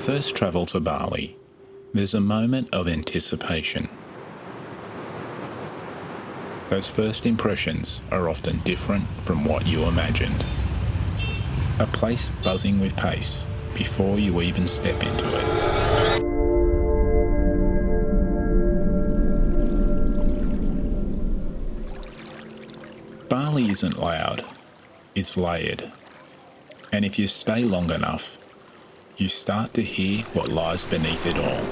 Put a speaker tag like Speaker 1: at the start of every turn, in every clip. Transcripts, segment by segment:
Speaker 1: first travel to Bali, there's a moment of anticipation. Those first impressions are often different from what you imagined. A place buzzing with pace before you even step into it. Bali isn't loud, it's layered. And if you stay long enough, you start to hear what lies beneath it all.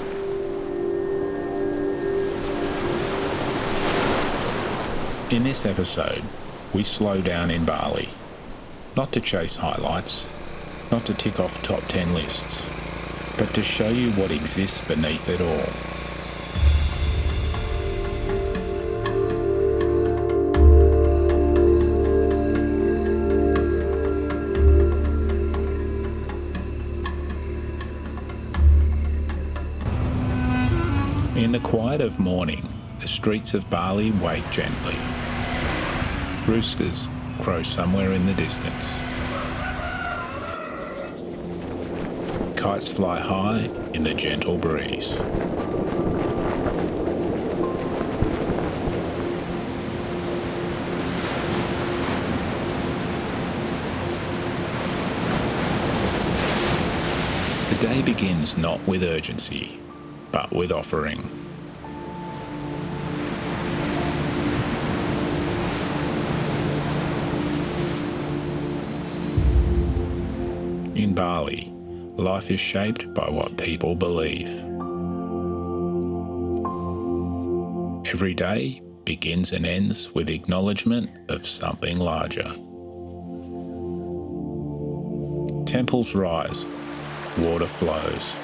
Speaker 1: In this episode, we slow down in Bali, not to chase highlights, not to tick off top 10 lists, but to show you what exists beneath it all. In the quiet of morning, the streets of Bali wake gently. Roosters crow somewhere in the distance. Kites fly high in the gentle breeze. The day begins not with urgency, but with offering. In Bali, life is shaped by what people believe. Every day begins and ends with acknowledgement of something larger. Temples rise, water flows,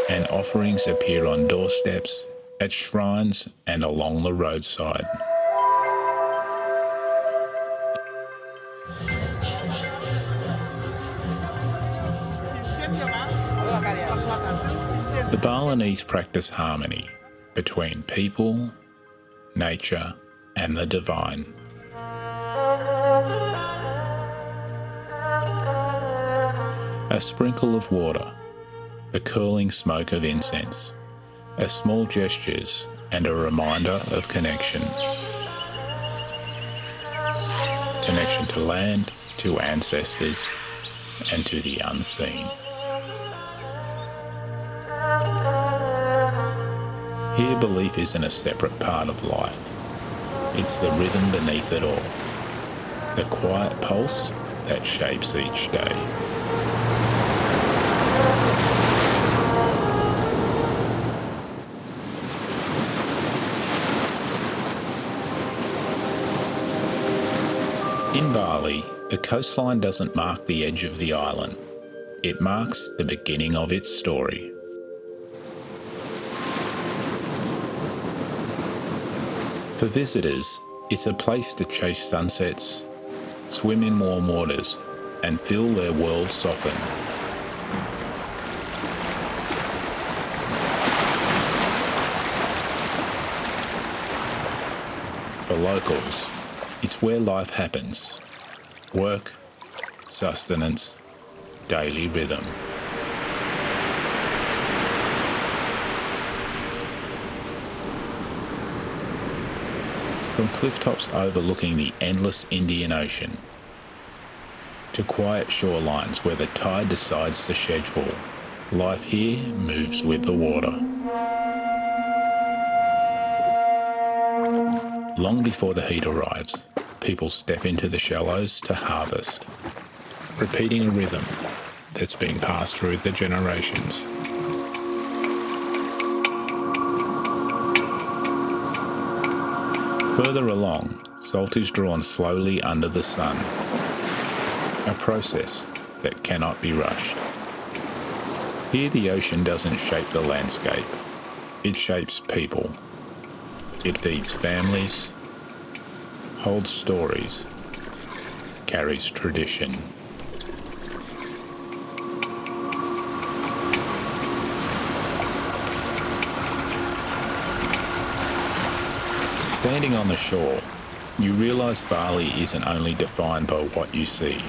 Speaker 1: and offerings appear on doorsteps, at shrines, and along the roadside. The Balinese practice harmony between people, nature, and the divine. A sprinkle of water, the curling smoke of incense, are small gestures and a reminder of connection. Connection to land, to ancestors, and to the unseen. Here, belief isn't a separate part of life. It's the rhythm beneath it all, the quiet pulse that shapes each day. In Bali, the coastline doesn't mark the edge of the island. It marks the beginning of its story. For visitors, it's a place to chase sunsets, swim in warm waters, and feel their world soften. For locals, it's where life happens. Work, sustenance, daily rhythm. From cliff-tops overlooking the endless Indian Ocean to quiet shorelines where the tide decides the schedule, life here moves with the water. Long before the heat arrives, people step into the shallows to harvest, repeating a rhythm that's been passed through the generations. Further along, salt is drawn slowly under the sun, a process that cannot be rushed. Here the ocean doesn't shape the landscape, it shapes people. It feeds families, holds stories, carries tradition. Standing on the shore, you realise Bali isn't only defined by what you see,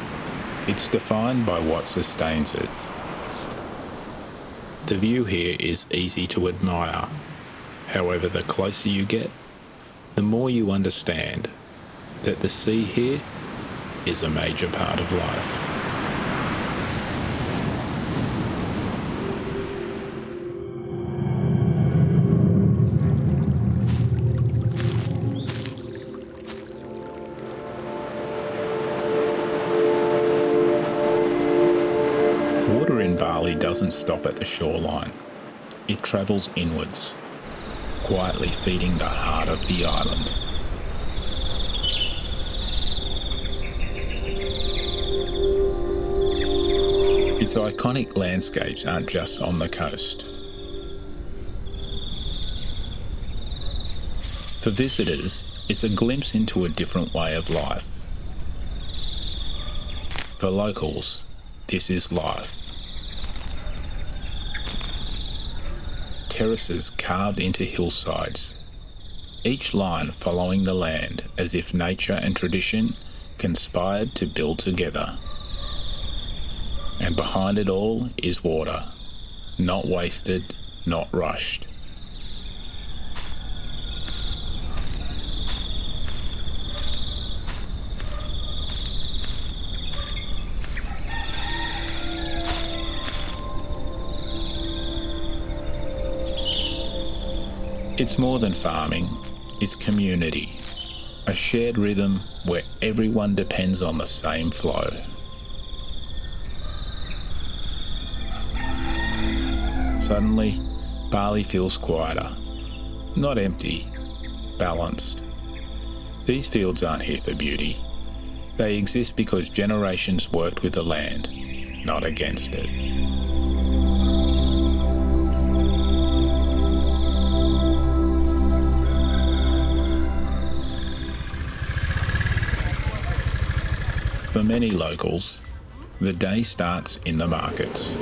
Speaker 1: it's defined by what sustains it. The view here is easy to admire. However, the closer you get, the more you understand that the sea here is a major part of life. Water in Bali doesn't stop at the shoreline. It travels inwards, quietly feeding the heart of the island. Its iconic landscapes aren't just on the coast. For visitors, it's a glimpse into a different way of life. For locals, this is life. Terraces carved into hillsides, each line following the land as if nature and tradition conspired to build together. And behind it all is water, not wasted, not rushed. It's more than farming, it's community, a shared rhythm where everyone depends on the same flow. Suddenly, Bali feels quieter, not empty, balanced. These fields aren't here for beauty. They exist because generations worked with the land, not against it. For many locals, the day starts in the markets.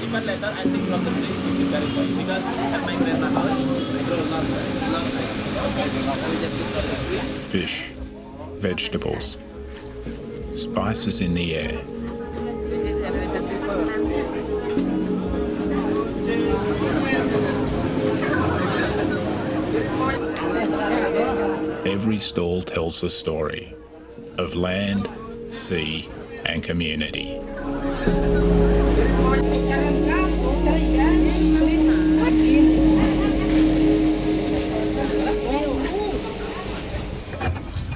Speaker 2: Even later, I think from the place will be very funny because at my grandma's house, I grow long
Speaker 1: Fish, vegetables, spices in the air. Every stall tells a story of land, sea, and community.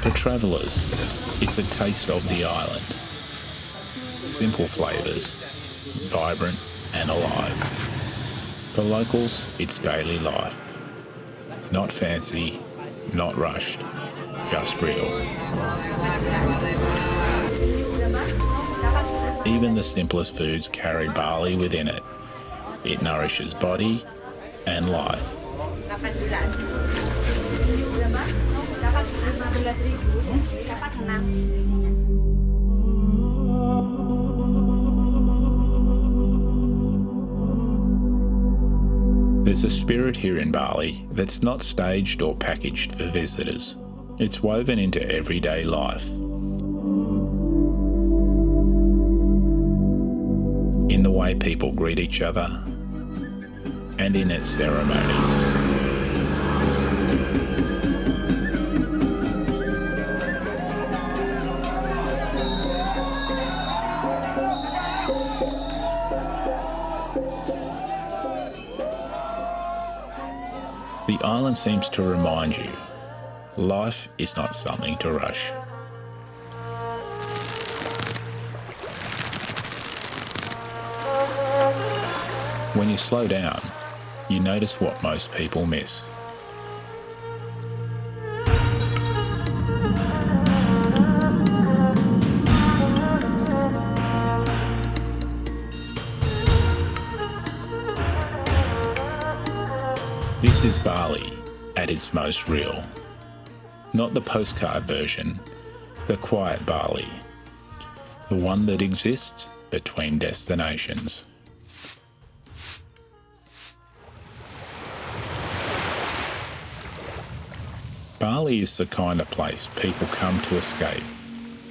Speaker 1: For travellers, it's a taste of the island. Simple flavours, vibrant and alive. For locals, it's daily life. Not fancy, not rushed, just real. Even the simplest foods carry Bali within it. It nourishes body and life. There's a spirit here in Bali that's not staged or packaged for visitors. It's woven into everyday life. In the way people greet each other and in its ceremonies. The island seems to remind you, life is not something to rush. When you slow down, you notice what most people miss. This is Bali at its most real. Not the postcard version, the quiet Bali. The one that exists between destinations. Bali is the kind of place people come to escape,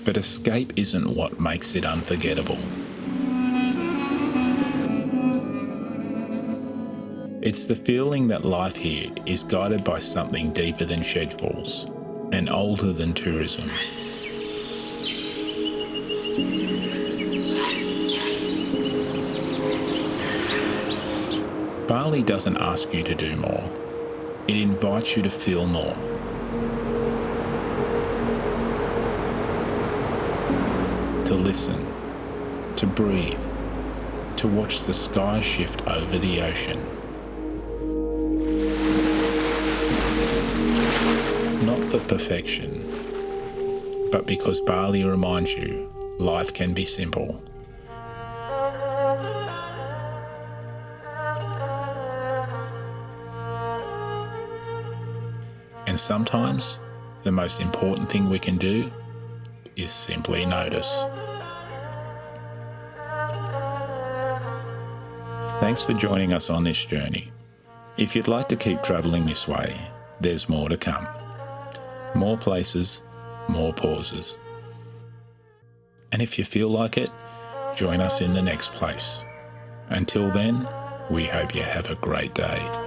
Speaker 1: but escape isn't what makes it unforgettable. It's the feeling that life here is guided by something deeper than schedules and older than tourism. Bali doesn't ask you to do more. It invites you to feel more. To listen, to breathe, to watch the sky shift over the ocean. Not for perfection, but because Bali reminds you life can be simple. And sometimes the most important thing we can do is simply notice. Thanks for joining us on this journey. If you'd like to keep travelling this way, there's more to come. More places, more pauses. And if you feel like it, join us in the next place. Until then, we hope you have a great day.